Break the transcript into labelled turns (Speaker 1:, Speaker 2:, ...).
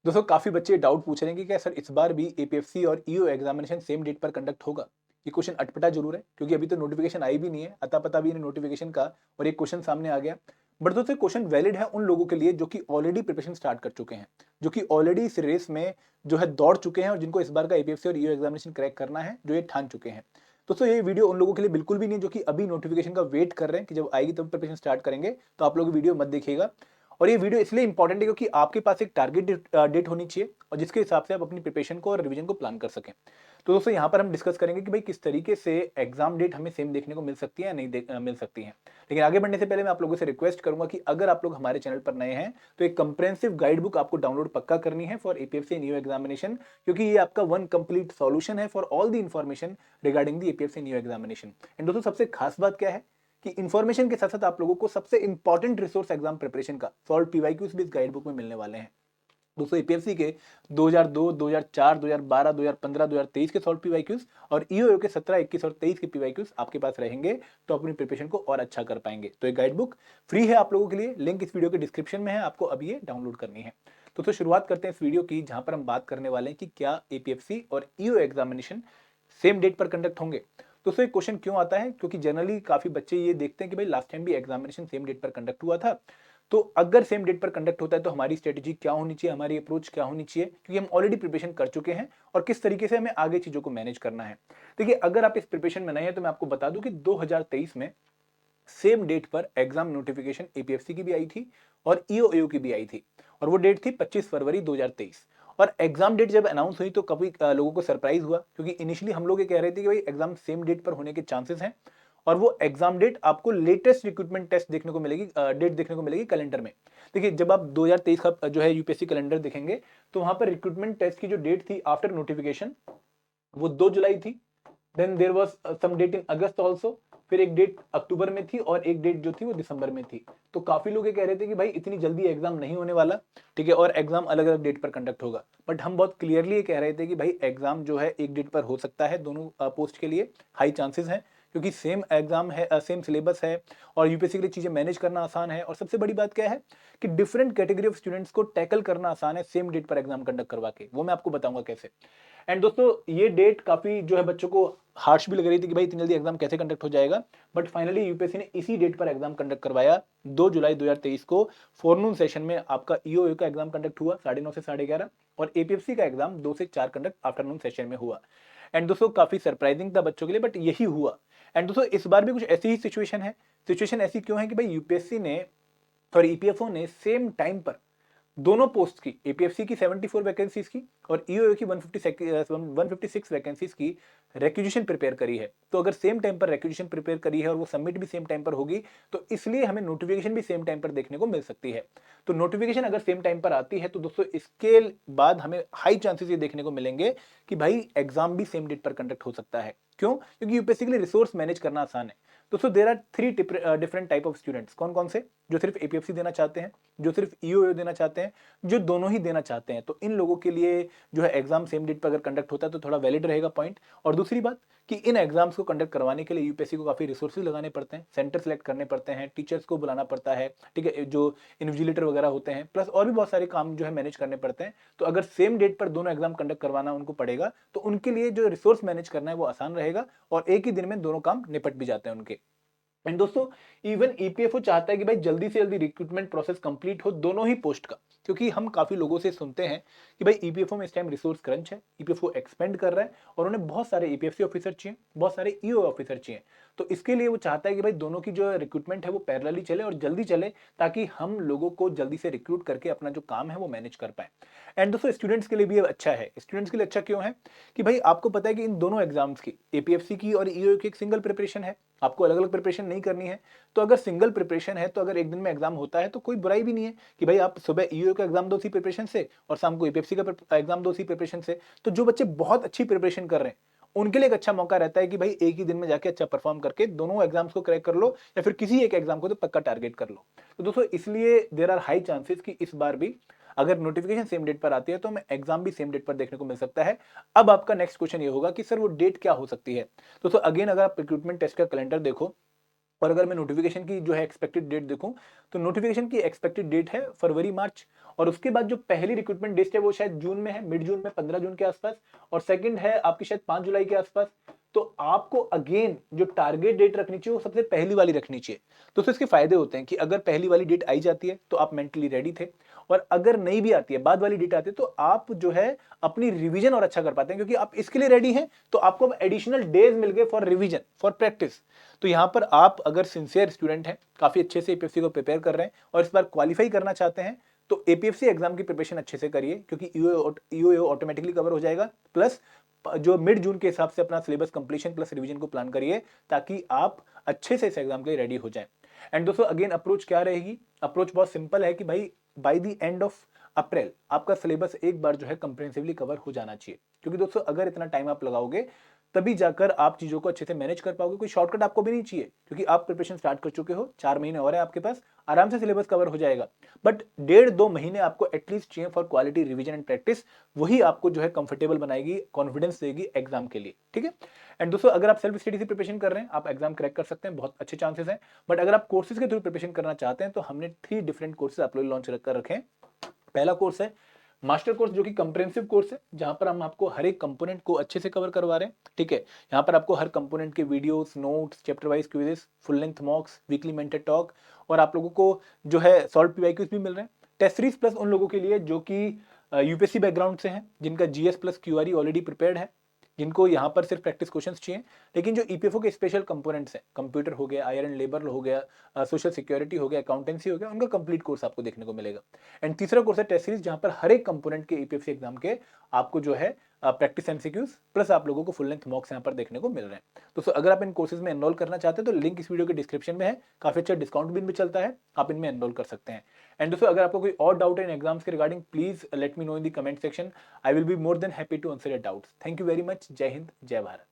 Speaker 1: दोस्तों काफ़ी बच्चे डाउट पूछ रहे हैं कि क्या सर इस बार भी एपीएफसी और ईओ एग्जामिनेशन सेम डेट पर कंडक्ट होगा? ये क्वेश्चन अटपटा जरूर है क्योंकि अभी तो नोटिफिकेशन आई भी नहीं है, अता पता भी नहीं नोटिफिकेशन का और एक क्वेश्चन सामने आ गया। बट दोस्तों क्वेश्चन वैलिड है उन लोगों के लिए जो कि ऑलरेडी प्रिपरेशन स्टार्ट कर चुके हैं, जो कि ऑलरेडी इस रेस में जो है दौड़ चुके हैं और जिनको इस बार का एपीएफसी और ईओ एग्जामिनेशन क्रैक करना है, जो ये ठान चुके हैं। दोस्तों ये वीडियो उन लोगों के लिए बिल्कुल भी नहीं है जो कि अभी नोटिफिकेशन का वेट कर रहे हैं कि जब आएगी तब प्रिपरेशन स्टार्ट करेंगे, तो आप लोग वीडियो मत देखिएगा। और ये वीडियो इसलिए इंपॉर्टेंट है क्योंकि आपके पास एक टारगेट डेट होनी चाहिए और जिसके हिसाब से आप अपनी प्रिपरेशन को और रिवीजन को प्लान कर सकें। तो दोस्तों यहाँ पर हम डिस्कस करेंगे कि भाई किस तरीके से एग्जाम डेट हमें सेम देखने को मिल सकती है या नहीं मिल सकती है। लेकिन आगे बढ़ने से पहले मैं आप लोगों से रिक्वेस्ट करूंगा कि अगर आप लोग हमारे चैनल पर नए हैं तो एक कंप्रेहेंसिव गाइड बुक आपको डाउनलोड पक्का करनी है फॉर एपीएफसी न्यू एग्जामिनेशन, क्योंकि ये आपका वन कंप्लीट सॉल्यूशन है for all the information regarding the APFC new examination. And दोस्तों सबसे खास बात क्या है कि इंफॉर्मेशन के साथ साथ आप लोगों को सबसे इंपॉर्टेंट रिसोर्स एग्जाम प्रिपरेशन का सॉल्व पीवाईक्यूज भी इस गाइड बुक में मिलने वाले हैं। दोस्तों एपीएफसी के 2002, 2004, 2012, 2015, 2023 के सॉल्व पीवाईक्यूज और ईओ के 17, 21 और 23 के पीवाईक्यूज आपके पास रहेंगे, तो अपनी प्रिपरेशन को और अच्छा कर पाएंगे। तो ये गाइड बुक फ्री है आप लोगों के लिए, लिंक इस वीडियो के डिस्क्रिप्शन में है, आपको अब ये डाउनलोड करनी है। तो शुरुआत करते हैं इस वीडियो की, जहां पर हम बात करने वाले हैं कि क्या एपीएफसी और ईओ एग्जामिनेशन सेम डेट पर कंडक्ट होंगे। दोस्तों एक क्वेश्चन क्यों आता है, क्योंकि जनरली काफी बच्चे ये देखते हैं कि भाई लास्ट टाइम भी एग्जामिनेशन सेम डेट पर कंडक्ट हुआ था, तो अगर सेम डेट पर कंडक्ट होता है तो हमारी स्ट्रेटेजी क्या होनी चाहिए, हमारी अप्रोच क्या होनी चाहिए, क्योंकि हम ऑलरेडी प्रिपरेशन कर चुके हैं और किस तरीके से हमें आगे चीजों को मैनेज करना है। देखिए अगर आप इस प्रिपरेशन में नहीं है तो मैं आपको बता दूं कि 2023 में सेम डेट पर एग्जाम नोटिफिकेशन एपीएफसी की भी आई थी और ईओएयू की भी आई थी, और वो डेट थी 25 फरवरी 2023। और एग्जाम डेट जब अनाउंस हुई तो काफी लोगों को सरप्राइज हुआ, क्योंकि इनिशियली हम लोग ये कह रहे थे कि भाई एग्जाम सेम डेट पर होने के चांसेस हैं, और वो एग्जाम डेट आपको लेटेस्ट रिक्रूटमेंट टेस्ट देखने को मिलेगी, डेट देखने को मिलेगी कैलेंडर में। देखिए जब आप 2023 का जो है यूपीएससी कैलेंडर देखेंगे तो वहां पर रिक्रूटमेंट टेस्ट की जो डेट थी आफ्टर नोटिफिकेशन वो 2 जुलाई थी। Then there was some date in August also, फिर एक डेट अक्टूबर में थी और एक डेट जो थी वो दिसंबर में थी। तो काफी लोग ये कह रहे थे कि भाई इतनी जल्दी एग्जाम नहीं होने वाला, ठीक है, और एग्जाम अलग अलग डेट पर कंडक्ट होगा। बट हम बहुत क्लियरली ये कह रहे थे कि भाई एग्जाम जो है एक डेट पर हो सकता है, दोनों पोस्ट के लिए हाई चांसेस हैं, क्योंकि सेम एग्जाम है, सेम सिलेबस है और यूपीएससी के लिए चीजें मैनेज करना आसान है। और सबसे बड़ी बात क्या है कि डिफरेंट कैटेगरी ऑफ स्टूडेंट्स को टैकल करना आसान है सेम डेट पर एग्जाम कंडक्ट करवा के, वो मैं आपको बताऊंगा कैसे। एंड दोस्तों ये डेट काफी जो है बच्चों को हार्श भी लग रही थी कि भाई इतनी जल्दी एग्जाम कैसे कंडक्ट हो जाएगा, बट फाइनली यूपीएससी ने इसी डेट पर एग्जाम कंडक्ट करवाया। 2 जुलाई 2023 को फोरनून सेशन में आपका ईओयू का एग्जाम कंडक्ट हुआ 9:30 से 11:30, और एपीएफसी का एग्जाम 2 से 4 कंडक्ट आफ्टरनून सेशन में हुआ। एंड दोस्तों काफी सरप्राइजिंग था बच्चों के लिए, बट यही हुआ। एंड दोस्तों इस बार भी कुछ ऐसी ही सिचुएशन है। सिचुएशन ऐसी क्यों है कि भाई यूपीएससी ने और ईपीएफओ ने सेम टाइम पर दोनों पोस्ट की, एपीएफसी की 74 वैकेंसीज की और ईओए की 156 वैकेंसीज की रिक्विजिशन प्रिपेयर करी है। तो अगर सेम टाइम पर रिक्विजिशन प्रिपेयर करी है और वो सबमिट भी सेम टाइम पर होगी, तो इसलिए हमें नोटिफिकेशन भी सेम टाइम पर देखने को मिल सकती है। तो नोटिफिकेशन अगर सेम टाइम पर आती है तो दोस्तों इसके बाद हमें हाई चांसेस ये देखने को मिलेंगे कि भाई एग्जाम भी सेम डेट पर कंडक्ट हो सकता है। क्यों? क्योंकि यूपीएससी के लिए रिसोर्स मैनेज करना आसान है। दोस्तों there are 3 different type of students. कौन कौन से? जो सिर्फ एपीएफसी देना चाहते हैं, जो सिर्फ ईओयू देना चाहते हैं, जो दोनों ही देना चाहते हैं। तो इन लोगों के लिए जो है एग्जाम सेम डेट पर अगर कंडक्ट होता है तो थोड़ा वैलिड रहेगा पॉइंट। और दूसरी बात कि इन एग्जाम्स को कंडक्ट करवाने के लिए यूपीएससी को काफी रिसोर्सेज लगाने पड़ते हैं, सेंटर सेलेक्ट करने पड़ते हैं, टीचर्स को बुलाना पड़ता है, ठीक है, जो इन्विजिलेटर वगैरह होते हैं, प्लस और भी बहुत सारे काम जो है मैनेज करने पड़ते हैं। तो अगर सेम डेट पर दोनों एग्जाम कंडक्ट करवाना उनको पड़ेगा तो उनके लिए जो रिसोर्स मैनेज करना है वो आसान रहेगा और एक ही दिन में दोनों काम निपट भी जाते हैं उनके। एंड दोस्तों इवन ईपीएफओ चाहता है कि भाई जल्दी से जल्दी रिक्रूटमेंट प्रोसेस कंप्लीट हो दोनों ही पोस्ट का, क्योंकि हम काफी लोगों से सुनते हैं कि भाई ईपीएफओ में इस टाइम रिसोर्स क्रंच है, ईपीएफओ एक्सपेंड कर रहा है और उन्हें बहुत सारे ईपीएफसी ऑफिसर चाहिए, बहुत सारे ईओ ऑफिसर चाहिए। तो इसके लिए वो चाहता है कि भाई दोनों की जो रिक्रूटमेंट है वो पैरेलली चले और जल्दी चले, ताकि हम लोगों को जल्दी से रिक्रूट करके अपना जो काम है वो मैनेज कर पाए। एंड दोस्तों स्टूडेंट्स के लिए भी अच्छा है। स्टूडेंट्स के लिए अच्छा क्यों है कि भाई आपको पता है कि इन दोनों एग्जाम्स की, एपीएफसी की और ईओ की, एक सिंगल प्रिपरेशन है, आपको अलग अलग प्रिपरेशन नहीं करनी है। तो अगर सिंगल प्रिपरेशन है तो अगर एक दिन में एग्जाम होता है तो कोई बुराई भी नहीं है कि भाई आप सुबह ईओ का एग्जाम दो सी प्रिपरेशन से और शाम को एपीएफसी का एग्जाम दो सी प्रिपरेशन से। तो जो बच्चे बहुत अच्छी प्रिपरेशन कर रहे हैं उनके लिए एक अच्छा मौका रहता है कि भाई एक ही दिन में जाके अच्छा परफॉर्म करके दोनों एग्जाम्स को क्रैक कर लो, या फिर किसी एक एग्जाम को तो पक्का टारगेट कर लो। तो दोस्तों इसलिए देर आर हाई चांसेस कि इस बार भी अगर नोटिफिकेशन सेम डेट पर आती है तो हमें एग्जाम भी सेम डेट पर देखने को मिल सकता है। अब आपका नेक्स्ट क्वेश्चन ये होगा कि सर वो डेट क्या हो सकती है। दोस्तों अगेन अगर आप रिक्रूटमेंट टेस्ट का कैलेंडर देखो और अगर मैं नोटिफिकेशन की जो है एक्सपेक्टेड डेट देखूं, तो नोटिफिकेशन की एक्सपेक्टेड डेट है फरवरी मार्च, और उसके बाद जो पहली रिक्रूटमेंट लिस्ट है वो शायद जून में है, मिड जून में 15 जून के आसपास, और सेकंड है आपकी शायद 5 जुलाई के आसपास। तो आपको अगेन जो टारगेट डेट रखनी चाहिए वो सबसे पहली वाली रखनी चाहिए। तो इसके फायदे होते हैं कि अगर पहली वाली डेट आई जाती है तो आप मेंटली रेडी थे, और अगर नहीं भी आती है, बाद वाली डेट आती है, तो आप जो है अपनी रिवीजन और अच्छा कर पाते हैं, क्योंकि आप इसके लिए रेडी हैं तो आपको अब एडिशनल डेज मिल गए फॉर रिवीजन, फॉर प्रैक्टिस। तो यहां पर आप अगर सिंसियर स्टूडेंट हैं, काफी अच्छे से एपीएफसी को प्रिपेयर कर रहे हैं और इस बार क्वालिफाई करना चाहते हैं, तो एपीएफसी एग्जाम की प्रिपरेशन अच्छे से करिए, क्योंकि ईओ ऑटोमेटिकली कवर हो जाएगा। प्लस जो मिड जून के हिसाब से अपना सिलेबस कंप्लीशन प्लस रिवीजन को प्लान करिए, ताकि आप अच्छे से इस एग्जाम के लिए रेडी हो जाएं। एंड दोस्तों अगेन अप्रोच क्या रहेगी? अप्रोच बहुत सिंपल है कि भाई by the end of April आपका सिलेबस एक बार जो है कंप्रेहेंसिवली कवर हो जाना चाहिए, क्योंकि दोस्तों अगर इतना टाइम आप लगाओगे तभी जाकर आप चीजों को अच्छे से मैनेज कर पाओगे। कोई शॉर्टकट आपको भी नहीं चाहिए, क्योंकि आप प्रिपरेशन स्टार्ट कर चुके हो, 4 महीने और है आपके पास, आराम से सिलेबस कवर हो जाएगा। बट 1.5-2 महीने आपको एटलीस्ट चाहिए for quality revision and practice, वही आपको जो है कंफर्टेबल बनाएगी, कॉन्फिडेंस देगी एग्जाम के लिए, ठीक है। एंड दोस्तों अगर आप सेल्फ स्टडी से प्रिपरेशन कर रहे हैं, आप एग्जाम क्रैक कर सकते हैं, बहुत अच्छे चांसेस हैं। बट अगर आप कोर्सेज के थ्रू प्रिपरेशन करना चाहते हैं तो हमने 3 डिफरेंट कोर्सेज आप लोग लॉन्च कर रखे हैं। पहला कोर्स है मास्टर कोर्स, जो कि कंप्रेहेंसिव कोर्स है, जहां पर हम आपको हर एक कंपोनेंट को अच्छे से कवर करवा रहे हैं, ठीक है। यहाँ पर आपको हर कंपोनेंट के videos, notes, chapter wise quizzes, full length मॉक्स, weekly mentor talk, और आप लोगों को जो है सॉल्व पीवाईक्यूज भी मिल रहे हैं। टेस्ट सीरीज प्लस उन लोगों के लिए जो कि यूपीएससी बैकग्राउंड से हैं, जिनका जीएस प्लस क्यूआरई ऑलरेडी प्रिपेयर्ड है, जिनको यहाँ पर सिर्फ प्रैक्टिस क्वेश्चंस चाहिए। लेकिन जो ईपीएफओ के स्पेशल कंपोनेंट्स हैं, कंप्यूटर हो गया, आयर एंड लेबर हो गया, सोशल सिक्योरिटी हो गया, अकाउंटेंसी हो गया, उनका कंप्लीट कोर्स आपको देखने को मिलेगा। एंड तीसरा कोर्स है टेस्ट सीरीज, जहां पर हर एक कंपोनेंट के ईपीएफसी एग्जाम के आपको जो है प्रैक्टिस एमसीक्यूज प्लस आप लोगों को फुल लेंथ मॉक्स यहाँ पर देखने को मिल रहे हैं। दोस्तों अगर आप इन कोर्सेज में एनरोल करना चाहते हैं तो लिंक इस वीडियो के डिस्क्रिप्शन में है, काफी अच्छा डिस्काउंट भी इनमें चलता है, आप इनमें एनरोल कर सकते हैं। एंड दोस्तों अगर आपको कोई और डाउट है इन एग्जाम्स के regarding, please let me know in the comment section, I will be more than happy to answer your doubts. Thank you very much. जय हिंद, जय भारत।